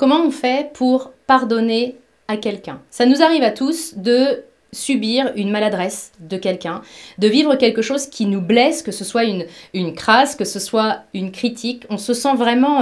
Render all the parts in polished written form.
Comment on fait pour pardonner à quelqu'un? Ça nous arrive à tous de subir une maladresse de quelqu'un, de vivre quelque chose qui nous blesse, que ce soit une crasse, que ce soit une critique. On se sent vraiment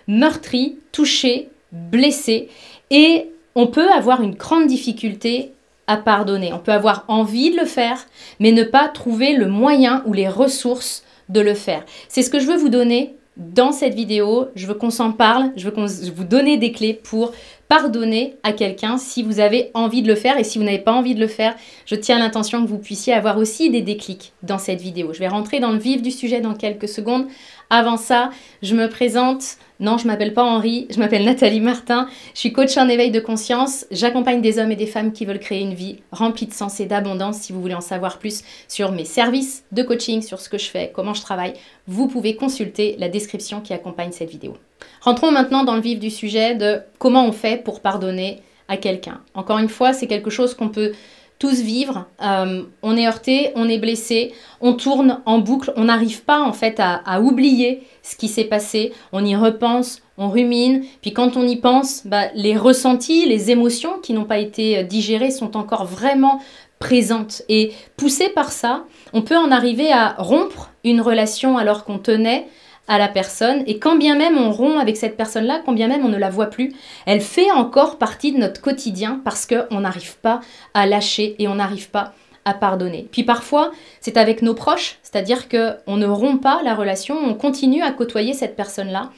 meurtri, touché, blessé et on peut avoir une grande difficulté à pardonner. On peut avoir envie de le faire, mais ne pas trouver le moyen ou les ressources de le faire. C'est ce que je veux vous donner dans cette vidéo. Je veux qu'on s'en parle, je veux vous donner des clés pour pardonner à quelqu'un si vous avez envie de le faire. Et si vous n'avez pas envie de le faire, je tiens à l'intention que vous puissiez avoir aussi des déclics dans cette vidéo. Je vais rentrer dans le vif du sujet dans quelques secondes. Avant ça, je me présente. Non, je ne m'appelle pas Henri, je m'appelle Nathalie Martin. Je suis coach en éveil de conscience. J'accompagne des hommes et des femmes qui veulent créer une vie remplie de sens et d'abondance. Si vous voulez en savoir plus sur mes services de coaching, sur ce que je fais, comment je travaille, vous pouvez consulter la description qui accompagne cette vidéo. Rentrons maintenant dans le vif du sujet de comment on fait pour pardonner à quelqu'un. Encore une fois, c'est quelque chose qu'on peut tous vivre. On est heurté, on est blessé, on tourne en boucle, on n'arrive pas en fait à oublier ce qui s'est passé. On y repense, on rumine, puis quand on y pense, les ressentis, les émotions qui n'ont pas été digérées sont encore vraiment présentes. Et poussé par ça, on peut en arriver à rompre une relation alors qu'on tenait à la personne, et quand bien même on rompt avec cette personne-là, quand bien même on ne la voit plus, elle fait encore partie de notre quotidien parce qu'on n'arrive pas à lâcher et on n'arrive pas à pardonner. Puis parfois, c'est avec nos proches, c'est-à-dire qu'on ne rompt pas la relation, on continue à côtoyer cette personne-là,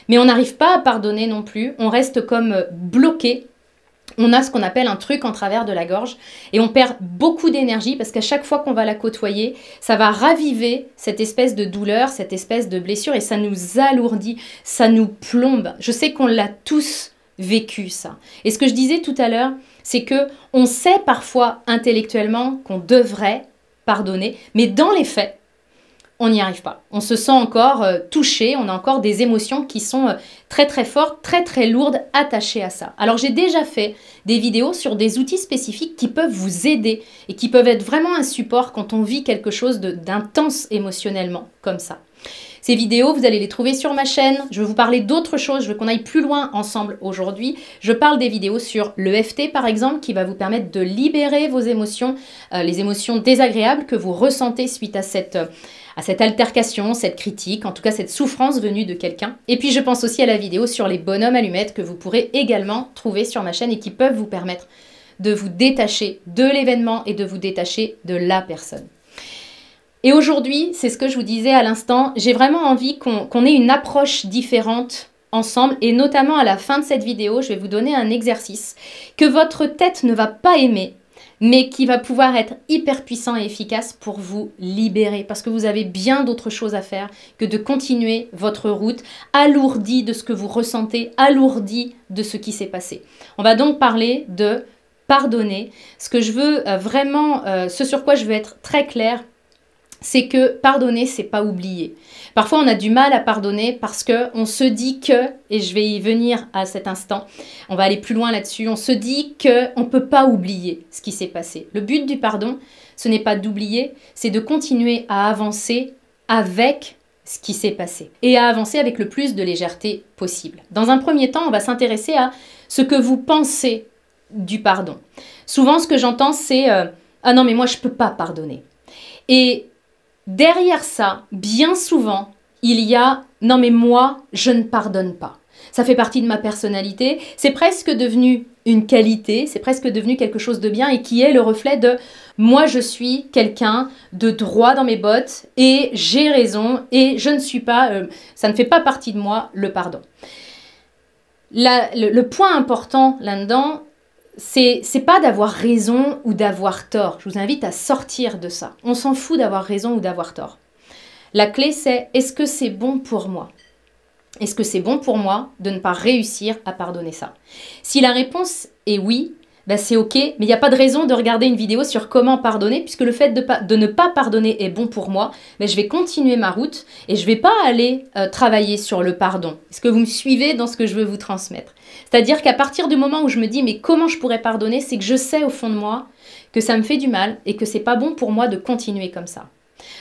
mais on n'arrive pas à pardonner non plus, on reste comme bloqué. On a ce qu'on appelle un truc en travers de la gorge et on perd beaucoup d'énergie parce qu'à chaque fois qu'on va la côtoyer, ça va raviver cette espèce de douleur, cette espèce de blessure et ça nous alourdit, ça nous plombe. Je sais qu'on l'a tous vécu ça. Et ce que je disais tout à l'heure, c'est que on sait parfois intellectuellement qu'on devrait pardonner, mais dans les faits, on n'y arrive pas. On se sent encore touché, on a encore des émotions qui sont très très fortes, très très lourdes, attachées à ça. Alors j'ai déjà fait des vidéos sur des outils spécifiques qui peuvent vous aider et qui peuvent être vraiment un support quand on vit quelque chose d'intense émotionnellement, comme ça. Ces vidéos, vous allez les trouver sur ma chaîne. Je vais vous parler d'autres choses, je veux qu'on aille plus loin ensemble aujourd'hui. Je parle des vidéos sur l'EFT par exemple, qui va vous permettre de libérer vos émotions, les émotions désagréables que vous ressentez suite à cette altercation, cette critique, en tout cas cette souffrance venue de quelqu'un. Et puis je pense aussi à la vidéo sur les bonhommes allumettes que vous pourrez également trouver sur ma chaîne et qui peuvent vous permettre de vous détacher de l'événement et de vous détacher de la personne. Et aujourd'hui, c'est ce que je vous disais à l'instant, j'ai vraiment envie qu'on ait une approche différente ensemble et notamment à la fin de cette vidéo, je vais vous donner un exercice que votre tête ne va pas aimer, mais qui va pouvoir être hyper puissant et efficace pour vous libérer parce que vous avez bien d'autres choses à faire que de continuer votre route alourdie de ce que vous ressentez, alourdie de ce qui s'est passé. On va donc parler de pardonner. Ce que je veux vraiment, ce sur quoi je veux être très claire, c'est que pardonner, c'est pas oublier. Parfois, on a du mal à pardonner parce qu'on se dit que, et je vais y venir à cet instant, on va aller plus loin là-dessus, on se dit qu'on ne peut pas oublier ce qui s'est passé. Le but du pardon, ce n'est pas d'oublier, c'est de continuer à avancer avec ce qui s'est passé et à avancer avec le plus de légèreté possible. Dans un premier temps, on va s'intéresser à ce que vous pensez du pardon. Souvent, ce que j'entends, c'est « Ah non, mais moi, je ne peux pas pardonner ». Et derrière ça, bien souvent, il y a « Non mais moi, je ne pardonne pas ». Ça fait partie de ma personnalité, c'est presque devenu une qualité, c'est presque devenu quelque chose de bien et qui est le reflet de « Moi, je suis quelqu'un de droit dans mes bottes et j'ai raison et je ne suis pas, ça ne fait pas partie de moi, le pardon ». Le point important là-dedans, c'est pas d'avoir raison ou d'avoir tort. Je vous invite à sortir de ça. On s'en fout d'avoir raison ou d'avoir tort. La clé, c'est est-ce que c'est bon pour moi? Est-ce que c'est bon pour moi de ne pas réussir à pardonner ça? Si la réponse est oui, c'est ok, mais il n'y a pas de raison de regarder une vidéo sur comment pardonner, puisque le fait de ne pas pardonner est bon pour moi, mais je vais continuer ma route et je ne vais pas aller travailler sur le pardon. Est-ce que vous me suivez dans ce que je veux vous transmettre? C'est-à-dire qu'à partir du moment où je me dis mais comment je pourrais pardonner, c'est que je sais au fond de moi que ça me fait du mal et que c'est pas bon pour moi de continuer comme ça.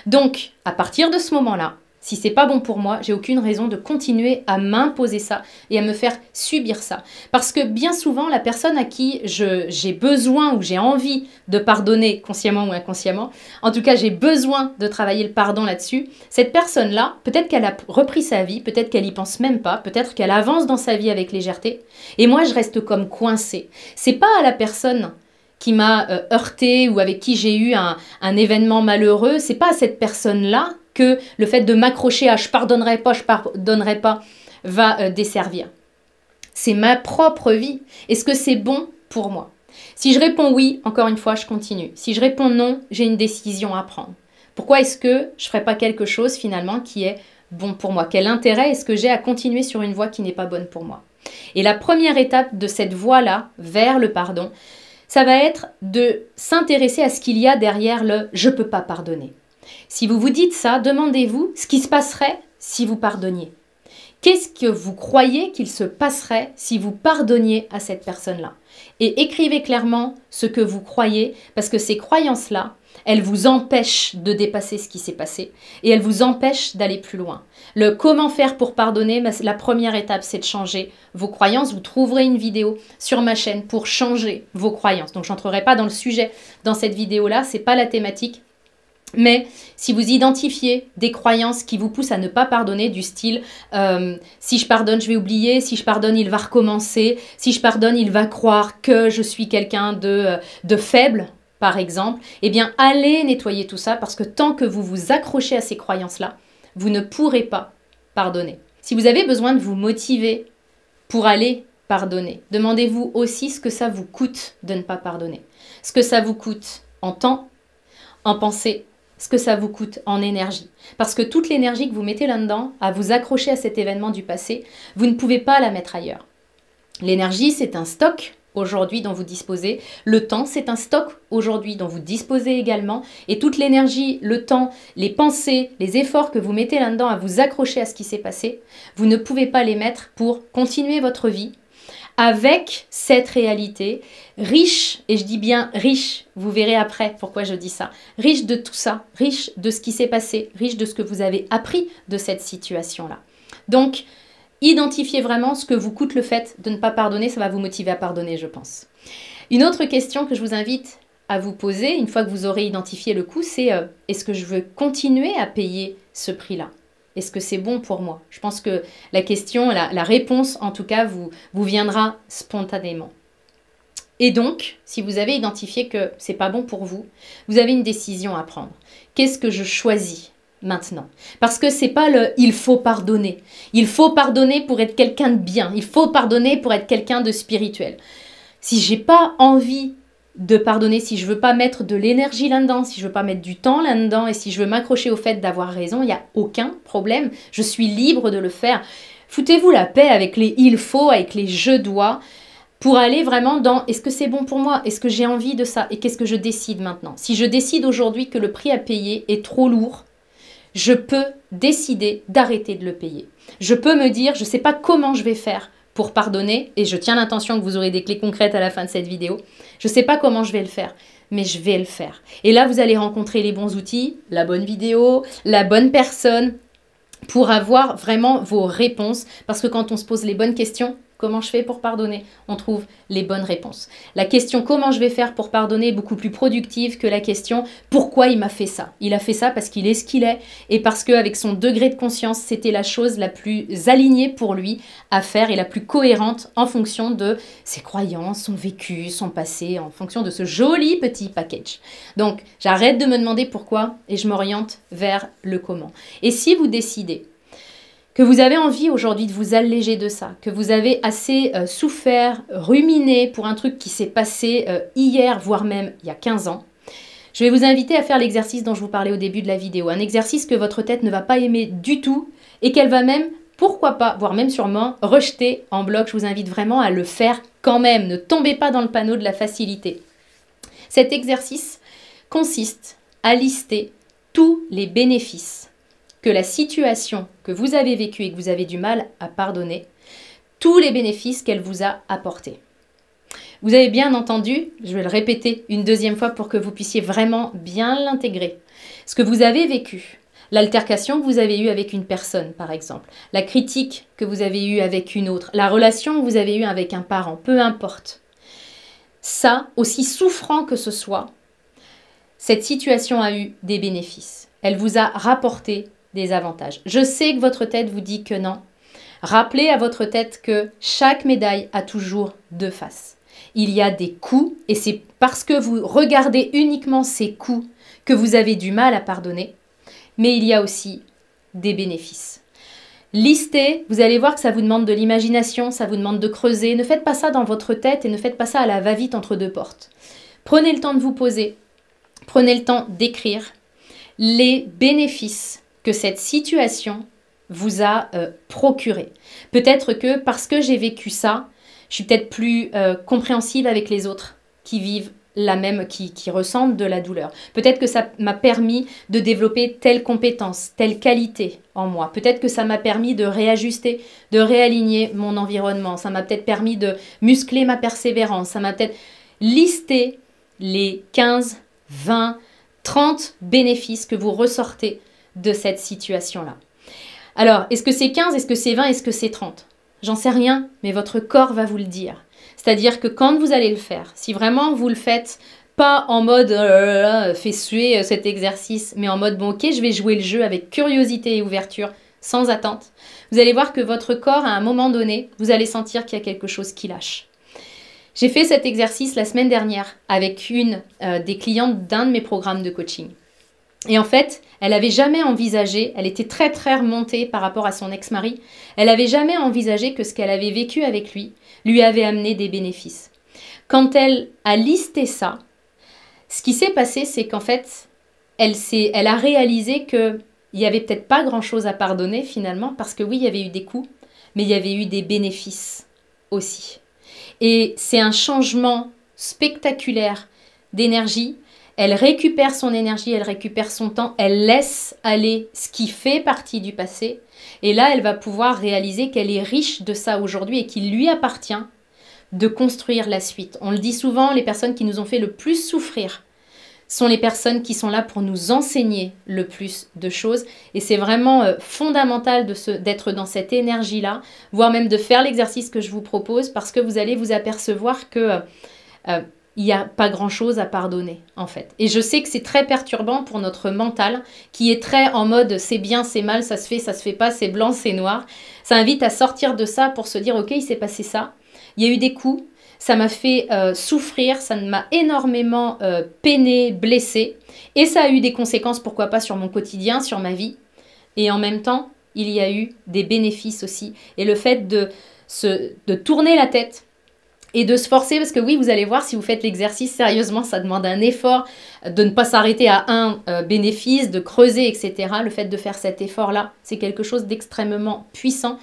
Donc, à partir de ce moment-là, Si c'est pas bon pour moi, j'ai aucune raison de continuer à m'imposer ça et à me faire subir ça. Parce que bien souvent, la personne à qui j'ai besoin ou j'ai envie de pardonner, consciemment ou inconsciemment, en tout cas j'ai besoin de travailler le pardon là-dessus, cette personne-là, peut-être qu'elle a repris sa vie, peut-être qu'elle y pense même pas, peut-être qu'elle avance dans sa vie avec légèreté, et moi je reste comme coincée. C'est pas à la personne qui m'a heurté ou avec qui j'ai eu un événement malheureux, c'est pas à cette personne-là que le fait de m'accrocher à je pardonnerai pas va desservir. C'est ma propre vie. Est-ce que c'est bon pour moi? Si je réponds oui, encore une fois, je continue. Si je réponds non, j'ai une décision à prendre. Pourquoi est-ce que je ne ferai pas quelque chose finalement qui est bon pour moi? Quel intérêt est-ce que j'ai à continuer sur une voie qui n'est pas bonne pour moi? Et la première étape de cette voie-là, vers le pardon, ça va être de s'intéresser à ce qu'il y a derrière le « je ne peux pas pardonner ». Si vous vous dites ça, demandez-vous ce qui se passerait si vous pardonniez. Qu'est-ce que vous croyez qu'il se passerait si vous pardonniez à cette personne-là? Et écrivez clairement ce que vous croyez, parce que ces croyances-là, elles vous empêchent de dépasser ce qui s'est passé et elles vous empêchent d'aller plus loin. Le comment faire pour pardonner, la première étape, c'est de changer vos croyances. Vous trouverez une vidéo sur ma chaîne pour changer vos croyances. Donc, je n'entrerai pas dans le sujet dans cette vidéo-là, ce n'est pas la thématique. Mais si vous identifiez des croyances qui vous poussent à ne pas pardonner, du style si je pardonne, je vais oublier, si je pardonne, il va recommencer, si je pardonne, il va croire que je suis quelqu'un de faible, par exemple, eh bien, allez nettoyer tout ça parce que tant que vous vous accrochez à ces croyances-là, vous ne pourrez pas pardonner. Si vous avez besoin de vous motiver pour aller pardonner, demandez-vous aussi ce que ça vous coûte de ne pas pardonner. Ce que ça vous coûte en temps, en pensée, ce que ça vous coûte en énergie. Parce que toute l'énergie que vous mettez là-dedans, à vous accrocher à cet événement du passé, vous ne pouvez pas la mettre ailleurs. L'énergie, c'est un stock aujourd'hui dont vous disposez. Le temps, c'est un stock aujourd'hui dont vous disposez également. Et toute l'énergie, le temps, les pensées, les efforts que vous mettez là-dedans à vous accrocher à ce qui s'est passé, vous ne pouvez pas les mettre pour continuer votre vie avec cette réalité riche, et je dis bien riche, vous verrez après pourquoi je dis ça, riche de tout ça, riche de ce qui s'est passé, riche de ce que vous avez appris de cette situation-là. Donc, identifiez vraiment ce que vous coûte le fait de ne pas pardonner, ça va vous motiver à pardonner, je pense. Une autre question que je vous invite à vous poser, une fois que vous aurez identifié le coût, c'est est-ce que je veux continuer à payer ce prix-là ? Est-ce que c'est bon pour moi? Je pense que la question, la réponse en tout cas, vous viendra spontanément. Et donc, si vous avez identifié que c'est pas bon pour vous, vous avez une décision à prendre. Qu'est-ce que je choisis maintenant? Parce que c'est pas le « il faut pardonner ». Il faut pardonner pour être quelqu'un de bien. Il faut pardonner pour être quelqu'un de spirituel. Si j'ai pas envie de pardonner, si je veux pas mettre de l'énergie là-dedans, si je veux pas mettre du temps là-dedans et si je veux m'accrocher au fait d'avoir raison, il n'y a aucun problème. Je suis libre de le faire. Foutez-vous la paix avec les « il faut », avec les « je dois », pour aller vraiment dans « est-ce que c'est bon pour moi? Est-ce que j'ai envie de ça? Et qu'est-ce que je décide maintenant ?» Si je décide aujourd'hui que le prix à payer est trop lourd, je peux décider d'arrêter de le payer. Je peux me dire « je ne sais pas comment je vais faire pour pardonner » et je tiens l'intention que vous aurez des clés concrètes à la fin de cette vidéo. Je ne sais pas comment je vais le faire, mais je vais le faire. Et là, vous allez rencontrer les bons outils, la bonne vidéo, la bonne personne pour avoir vraiment vos réponses. Parce que quand on se pose les bonnes questions, comment je fais pour pardonner? On trouve les bonnes réponses. La question comment je vais faire pour pardonner est beaucoup plus productive que la question pourquoi il m'a fait ça. Il a fait ça parce qu'il est ce qu'il est et parce qu'avec son degré de conscience, c'était la chose la plus alignée pour lui à faire et la plus cohérente en fonction de ses croyances, son vécu, son passé, en fonction de ce joli petit package. Donc, j'arrête de me demander pourquoi et je m'oriente vers le comment. Et si vous décidez que vous avez envie aujourd'hui de vous alléger de ça, que vous avez assez souffert, ruminé pour un truc qui s'est passé hier, voire même il y a 15 ans, je vais vous inviter à faire l'exercice dont je vous parlais au début de la vidéo. Un exercice que votre tête ne va pas aimer du tout et qu'elle va même, pourquoi pas, voire même sûrement, rejeter en bloc. Je vous invite vraiment à le faire quand même. Ne tombez pas dans le panneau de la facilité. Cet exercice consiste à lister tous les bénéfices que la situation que vous avez vécue et que vous avez du mal à pardonner, tous les bénéfices qu'elle vous a apportés. Vous avez bien entendu, je vais le répéter une deuxième fois pour que vous puissiez vraiment bien l'intégrer. Ce que vous avez vécu, l'altercation que vous avez eue avec une personne, par exemple, la critique que vous avez eue avec une autre, la relation que vous avez eue avec un parent, peu importe. Ça, aussi souffrant que ce soit, cette situation a eu des bénéfices. Elle vous a rapporté des avantages. Je sais que votre tête vous dit que non. Rappelez à votre tête que chaque médaille a toujours deux faces. Il y a des coups, et c'est parce que vous regardez uniquement ces coups que vous avez du mal à pardonner, mais il y a aussi des bénéfices. Listez, vous allez voir que ça vous demande de l'imagination, ça vous demande de creuser. Ne faites pas ça dans votre tête et ne faites pas ça à la va-vite entre deux portes. Prenez le temps de vous poser, prenez le temps d'écrire les bénéfices que cette situation vous a procuré. Peut-être que parce que j'ai vécu ça, je suis peut-être plus compréhensive avec les autres qui vivent la même, qui ressentent de la douleur. Peut-être que ça m'a permis de développer telle compétence, telle qualité en moi. Peut-être que ça m'a permis de réajuster, de réaligner mon environnement. Ça m'a peut-être permis de muscler ma persévérance. Ça m'a peut-être listé les 15, 20, 30 bénéfices que vous ressortez de cette situation-là. Alors, est-ce que c'est 15, est-ce que c'est 20, est-ce que c'est 30? J'en sais rien, mais votre corps va vous le dire. C'est-à-dire que quand vous allez le faire, si vraiment vous le faites pas en mode fait suer cet exercice, mais en mode bon ok, je vais jouer le jeu avec curiosité et ouverture, sans attente, vous allez voir que votre corps, à un moment donné, vous allez sentir qu'il y a quelque chose qui lâche. J'ai fait cet exercice la semaine dernière avec une des clientes d'un de mes programmes de coaching. Et en fait, elle n'avait jamais envisagé, elle était très très remontée par rapport à son ex-mari, elle n'avait jamais envisagé que ce qu'elle avait vécu avec lui avait amené des bénéfices. Quand elle a listé ça, ce qui s'est passé, c'est qu'en fait, elle a réalisé qu'il n'y avait peut-être pas grand-chose à pardonner finalement, parce que oui, il y avait eu des coups, mais il y avait eu des bénéfices aussi. Et c'est un changement spectaculaire d'énergie. Elle récupère son énergie, elle récupère son temps, elle laisse aller ce qui fait partie du passé. Et là, elle va pouvoir réaliser qu'elle est riche de ça aujourd'hui et qu'il lui appartient de construire la suite. On le dit souvent, les personnes qui nous ont fait le plus souffrir sont les personnes qui sont là pour nous enseigner le plus de choses. Et c'est vraiment fondamental d'être dans cette énergie-là, voire même de faire l'exercice que je vous propose, parce que vous allez vous apercevoir que il n'y a pas grand-chose à pardonner, en fait. Et je sais que c'est très perturbant pour notre mental, qui est très en mode c'est bien, c'est mal, ça se fait pas, c'est blanc, c'est noir. Ça invite à sortir de ça pour se dire ok, il s'est passé ça, il y a eu des coups, ça m'a fait souffrir, ça m'a énormément peiné, blessé, et ça a eu des conséquences, pourquoi pas, sur mon quotidien, sur ma vie. Et en même temps, il y a eu des bénéfices aussi. Et le fait de tourner la tête, et de se forcer, parce que oui, vous allez voir, si vous faites l'exercice sérieusement, ça demande un effort de ne pas s'arrêter à un bénéfice, de creuser, etc. Le fait de faire cet effort-là, c'est quelque chose d'extrêmement puissant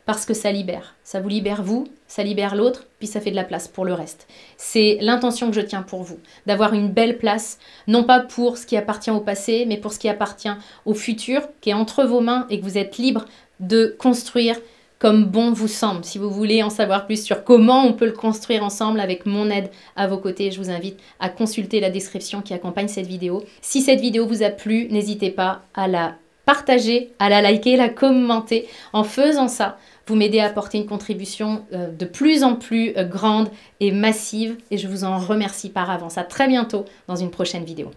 parce que ça libère. Ça vous libère vous, ça libère l'autre, puis ça fait de la place pour le reste. C'est l'intention que je tiens pour vous, d'avoir une belle place, non pas pour ce qui appartient au passé, mais pour ce qui appartient au futur, qui est entre vos mains et que vous êtes libre de construire comme bon vous semble. Si vous voulez en savoir plus sur comment on peut le construire ensemble avec mon aide à vos côtés, je vous invite à consulter la description qui accompagne cette vidéo. Si cette vidéo vous a plu, n'hésitez pas à la partager, à la liker, la commenter. En faisant ça, vous m'aidez à apporter une contribution de plus en plus grande et massive et je vous en remercie par avance. À très bientôt dans une prochaine vidéo.